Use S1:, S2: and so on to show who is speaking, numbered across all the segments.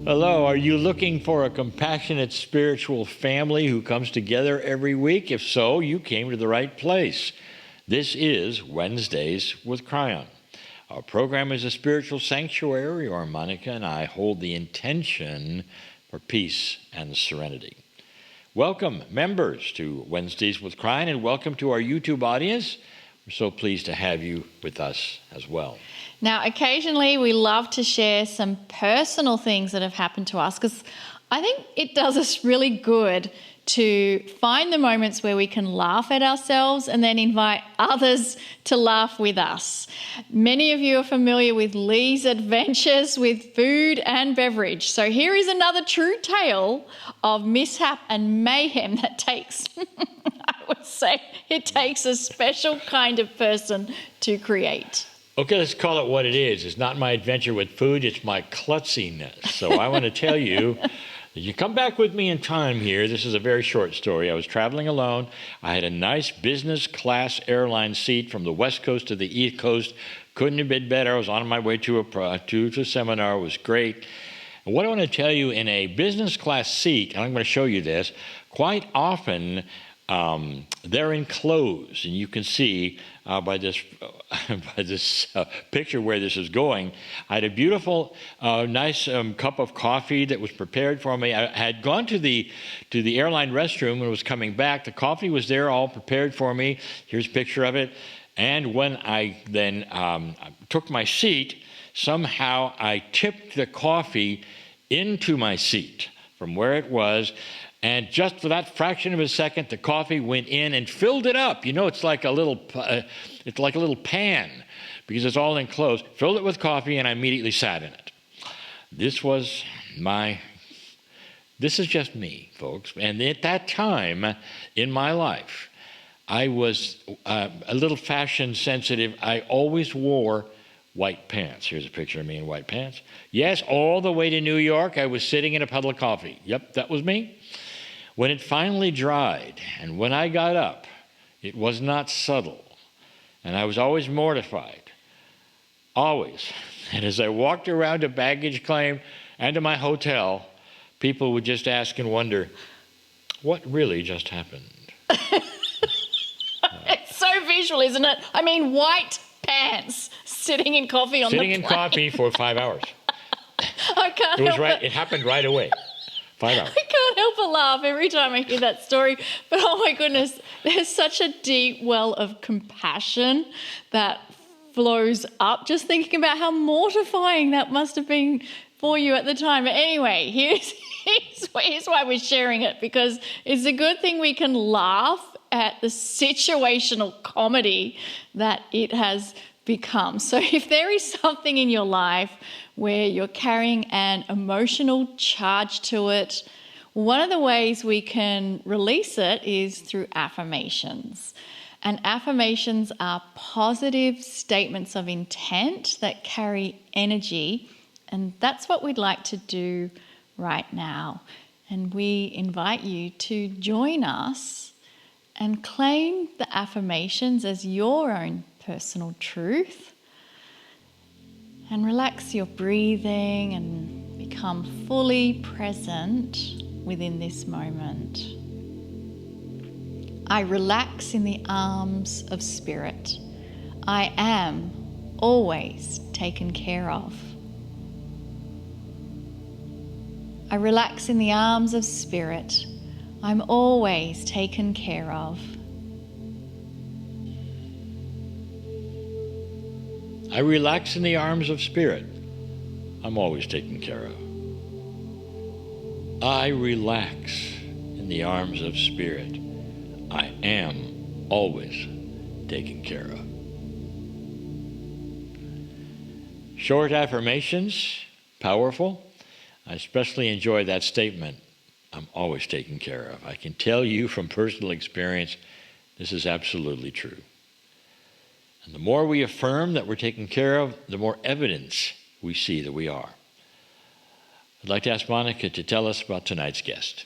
S1: Hello, are you looking for a compassionate spiritual family who comes together every week? If so, you came to the right place. This is Wednesdays with Kryon. Our program is a spiritual sanctuary where Monica and I hold the intention for peace and serenity. Welcome, members, to Wednesdays with Kryon, and welcome to our YouTube audience. We're so pleased to have you with us as well.
S2: Now, occasionally we love to share some personal things that have happened to us because I think it does us really good to find the moments where we can laugh at ourselves and then invite others to laugh with us. Many of you are familiar with Lee's adventures with food and beverage. So here is another true tale of mishap and mayhem that takes, I would say, it takes a special kind of person to create.
S1: Okay, let's call it what it is. It's not my adventure with food, it's my klutziness. So I want to tell you, you come back with me in time here. This is a very short story. I was traveling alone. I had a nice business class airline seat from the West Coast to the East Coast. Couldn't have been better. I was on my way to a seminar. It was great. And what I want to tell you, in a business class seat, and I'm going to show you this, quite often they're enclosed, and you can see by this picture where this is going. I had a beautiful, nice cup of coffee that was prepared for me. I had gone to the airline restroom and was coming back. The coffee was there, all prepared for me. Here's a picture of it. And when I then took my seat, somehow I tipped the coffee into my seat from where it was. And just for that fraction of a second, the coffee went in and filled it up. You know, it's like a little pan because it's all enclosed. Filled it with coffee, and I immediately sat in it. This is just me, folks. And at that time in my life, I was a little fashion sensitive. I always wore white pants. Here's a picture of me in white pants. Yes, all the way to New York, I was sitting in a puddle of coffee. Yep, that was me. When it finally dried, and when I got up, it was not subtle, and I was always mortified, always. And as I walked around to baggage claim and to my hotel, people would just ask and wonder, what really just happened?
S2: It's so visual, isn't it? I mean, white pants, sitting in coffee on the plane.
S1: Sitting in coffee for 5 hours.
S2: I can't help it.
S1: It happened right away. 5 hours.
S2: I can't help but laugh every time I hear that story. But oh my goodness, there's such a deep well of compassion that flows up just thinking about how mortifying that must have been for you at the time. But anyway, here's why we're sharing it, because it's a good thing we can laugh at the situational comedy that it has become. So if there is something in your life where you're carrying an emotional charge to it, one of the ways we can release it is through affirmations. And affirmations are positive statements of intent that carry energy, and that's what we'd like to do right now. And we invite you to join us and claim the affirmations as your own personal truth, and relax your breathing and become fully present within this moment. I relax in the arms of spirit. I am always taken care of. I relax in the arms of spirit. I'm always taken care of.
S1: I relax in the arms of spirit. I'm always taken care of. I relax in the arms of spirit. I am always taken care of. Short affirmations, powerful. I especially enjoy that statement, I'm always taken care of. I can tell you from personal experience, this is absolutely true. And the more we affirm that we're taken care of, the more evidence we see that we are. I'd like to ask Monica to tell us about tonight's guest.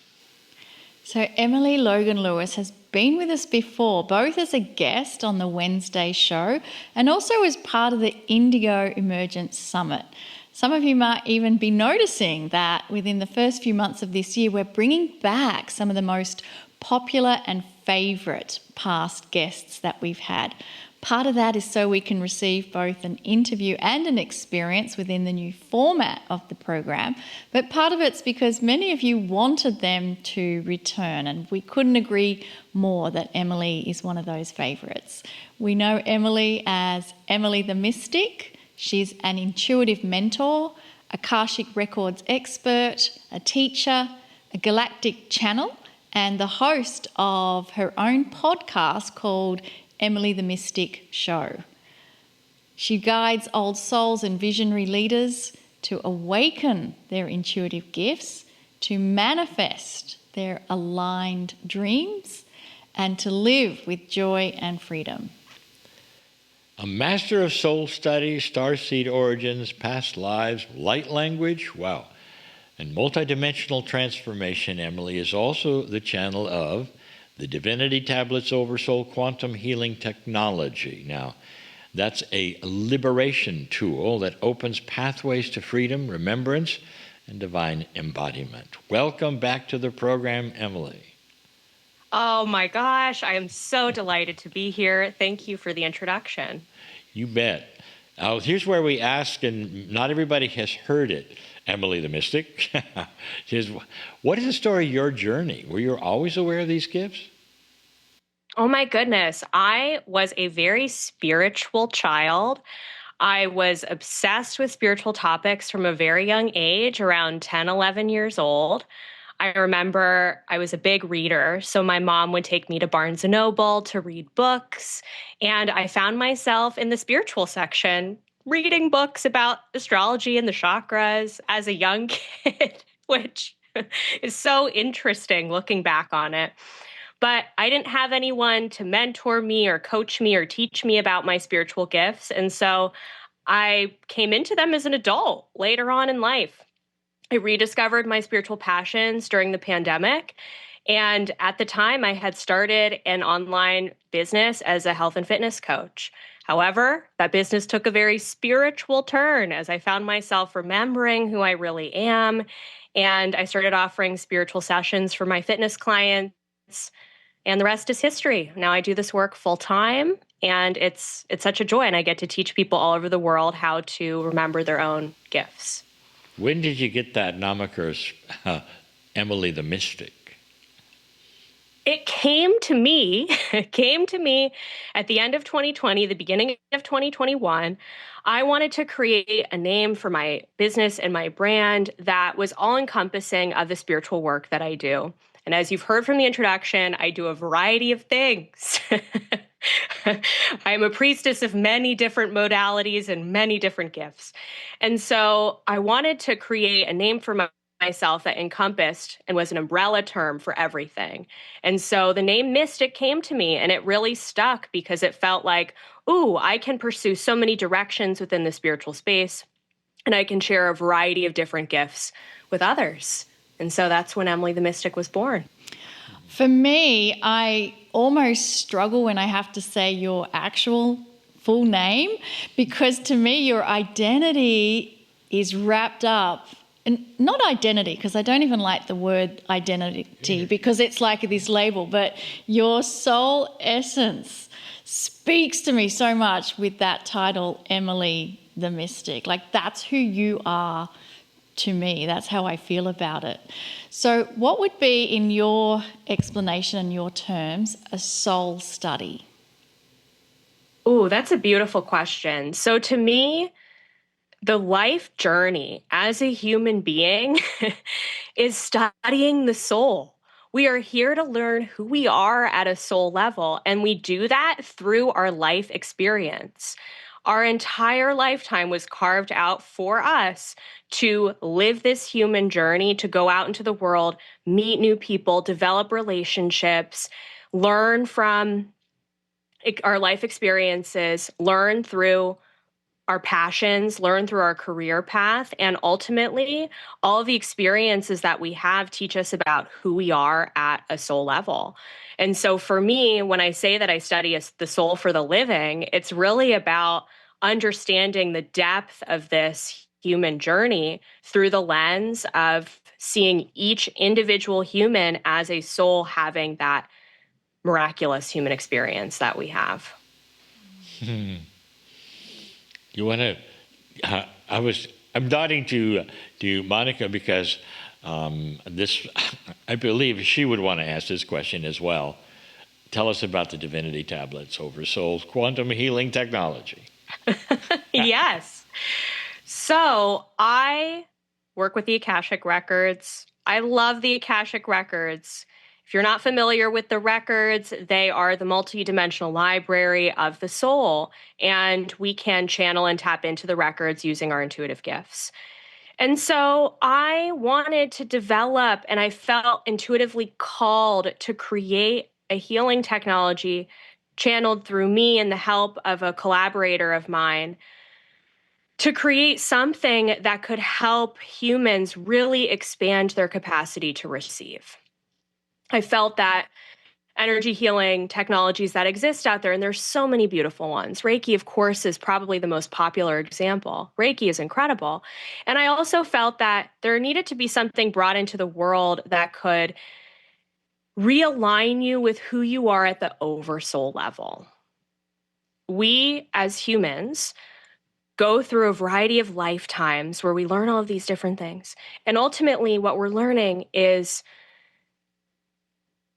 S2: So Emily Logan Lewis has been with us before, both as a guest on the Wednesday show and also as part of the Indigo Emergence Summit. Some of you might even be noticing that within the first few months of this year, we're bringing back some of the most popular and favourite past guests that we've had. Part of that is so we can receive both an interview and an experience within the new format of the program. But part of it's because many of you wanted them to return, and we couldn't agree more that Emily is one of those favourites. We know Emily as Emily the Mystic. She's an intuitive mentor, Akashic Records expert, a teacher, a galactic channel, and the host of her own podcast called Emily the Mystic Show. She guides old souls and visionary leaders to awaken their intuitive gifts, to manifest their aligned dreams, and to live with joy and freedom.
S1: A master of soul studies, starseed origins, past lives, light language, wow, and multidimensional transformation, Emily is also the channel of the Divinity Tablets Oversoul Quantum Healing Technology. Now, that's a liberation tool that opens pathways to freedom, remembrance, and divine embodiment. Welcome back to the program, Emily.
S3: Oh my gosh, I am so delighted to be here. Thank you for the introduction.
S1: You bet. Now, here's where we ask, and not everybody has heard it, Emily the Mystic. What is the story of your journey? Were you always aware of these gifts?
S3: Oh my goodness, I was a very spiritual child. I was obsessed with spiritual topics from a very young age, around 10, 11 years old. I remember I was a big reader, so my mom would take me to Barnes & Noble to read books, and I found myself in the spiritual section reading books about astrology and the chakras as a young kid, which is so interesting looking back on it. But I didn't have anyone to mentor me or coach me or teach me about my spiritual gifts, and so I came into them as an adult later on in life. I rediscovered my spiritual passions during the pandemic. And at the time, I had started an online business as a health and fitness coach. However, that business took a very spiritual turn as I found myself remembering who I really am. And I started offering spiritual sessions for my fitness clients. And the rest is history. Now I do this work full time, and it's such a joy. And I get to teach people all over the world how to remember their own gifts.
S1: When did you get that moniker, Emily the Mystic?
S3: It came to me at the end of 2020, the beginning of 2021. I wanted to create a name for my business and my brand that was all-encompassing of the spiritual work that I do. And as you've heard from the introduction, I do a variety of things. I am a priestess of many different modalities and many different gifts. And so I wanted to create a name for myself that encompassed and was an umbrella term for everything. And so the name Mystic came to me, and it really stuck because it felt like, ooh, I can pursue so many directions within the spiritual space, and I can share a variety of different gifts with others. And so that's when Emily the Mystic was born.
S2: For me, I almost struggle when I have to say your actual full name, because to me, your identity is wrapped up, and not identity, because I don't even like the word identity because it's like this label, but your soul essence speaks to me so much with that title, Emily the Mystic. Like, that's who you are to me. That's how I feel about it. So what would be, in your explanation and your terms, a soul study?
S3: Ooh, that's a beautiful question. So to me, the life journey as a human being is studying the soul. We are here to learn who we are at a soul level, and we do that through our life experience. Our entire lifetime was carved out for us to live this human journey, to go out into the world, meet new people, develop relationships, learn from our life experiences, learn through our passions, learn through our career path, and ultimately, all of the experiences that we have teach us about who we are at a soul level. And so for me, when I say that I study the soul for the living, it's really about understanding the depth of this human journey through the lens of seeing each individual human as a soul having that miraculous human experience that we have.
S1: You want to? I'm nodding to Monica because this. I believe she would want to ask this question as well. Tell us about the Divinity Tablets, Oversoul's quantum healing technology.
S3: Yes. So I work with the Akashic Records. I love the Akashic Records. If you're not familiar with the records, they are the multidimensional library of the soul, and we can channel and tap into the records using our intuitive gifts. And so I wanted to develop, and I felt intuitively called to create a healing technology channeled through me and the help of a collaborator of mine to create something that could help humans really expand their capacity to receive. I felt that energy healing technologies that exist out there, and there's so many beautiful ones. Reiki, of course, is probably the most popular example. Reiki is incredible. And I also felt that there needed to be something brought into the world that could realign you with who you are at the oversoul level. We, as humans, go through a variety of lifetimes where we learn all of these different things. And ultimately, what we're learning is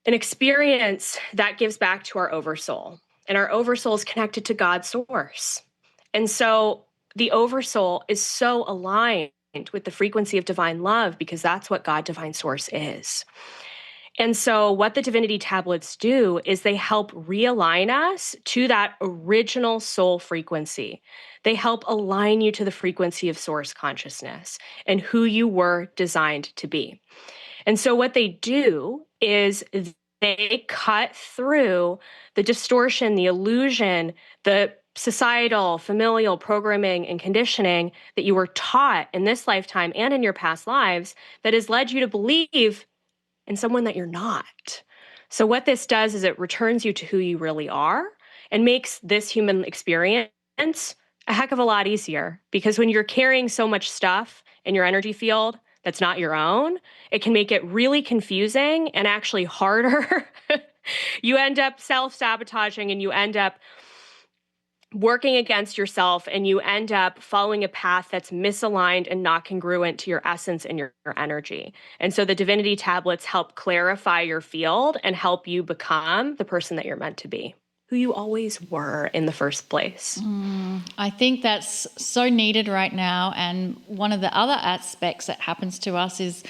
S3: an experience that gives back to our oversoul. And our oversoul is connected to God's source. And so the oversoul is so aligned with the frequency of divine love because that's what God divine source is. And so what the Divinity Tablets do is they help realign us to that original soul frequency. They help align you to the frequency of source consciousness and who you were designed to be. And so what they do is they cut through the distortion, the illusion, the societal, familial programming and conditioning that you were taught in this lifetime and in your past lives that has led you to believe in someone that you're not. So what this does is it returns you to who you really are and makes this human experience a heck of a lot easier, because when you're carrying so much stuff in your energy field that's not your own, it can make it really confusing and actually harder. You end up self-sabotaging and you end up working against yourself, and you end up following a path that's misaligned and not congruent to your essence and your energy. And so the Divinity Tablets help clarify your field and help you become the person that you're meant to be, who you always were in the first place.
S2: I think that's so needed right now. And one of the other aspects that happens to us is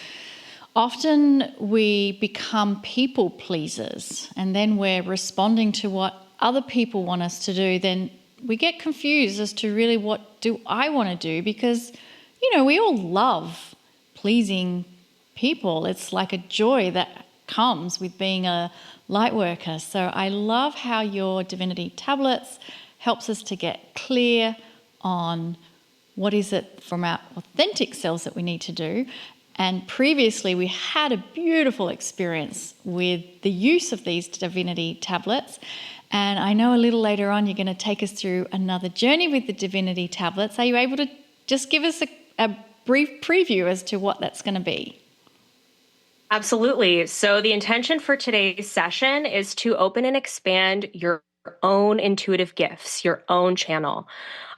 S2: often we become people pleasers, and then we're responding to what other people want us to do. Then we get confused as to really what do I want to do, because, we all love pleasing people. It's like a joy that comes with being a light worker. So I love how your Divinity Tablets helps us to get clear on what is it from our authentic selves that we need to do. And previously we had a beautiful experience with the use of these Divinity Tablets. And I know a little later on you're going to take us through another journey with the Divinity Tablets. Are you able to just give us a brief preview as to what that's going to be?
S3: Absolutely. So the intention for today's session is to open and expand your own intuitive gifts, your own channel.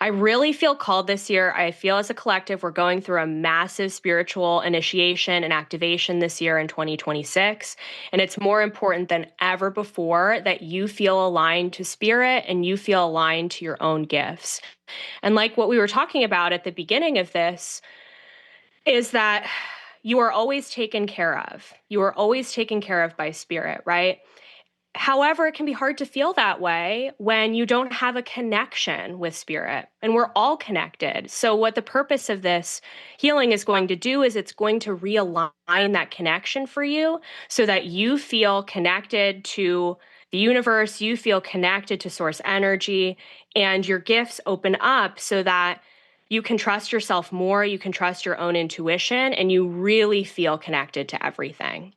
S3: I really feel called this year. I feel as a collective, we're going through a massive spiritual initiation and activation this year in 2026. And it's more important than ever before that you feel aligned to spirit and you feel aligned to your own gifts. And like what we were talking about at the beginning of this, is that you are always taken care of. You are always taken care of by spirit, right? However, it can be hard to feel that way when you don't have a connection with spirit, and we're all connected. So what the purpose of this healing is going to do is it's going to realign that connection for you so that you feel connected to the universe, you feel connected to source energy, and your gifts open up so that you can trust yourself more, you can trust your own intuition, and you really feel connected to everything.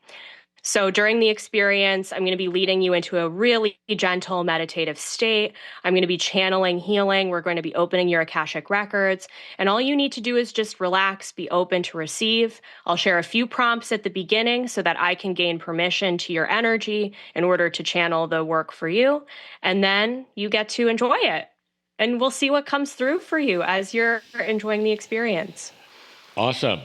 S3: So during the experience, I'm going to be leading you into a really gentle meditative state. I'm going to be channeling healing. We're going to be opening your Akashic Records. And all you need to do is just relax, be open to receive. I'll share a few prompts at the beginning so that I can gain permission to your energy in order to channel the work for you. And then you get to enjoy it. And we'll see what comes through for you as you're enjoying the experience.
S1: Awesome.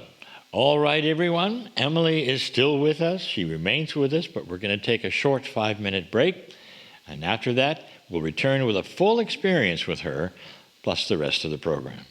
S1: All right, everyone. Emily is still with us. She remains with us, but we're going to take a short 5-minute break. And after that, we'll return with a full experience with her, plus the rest of the program.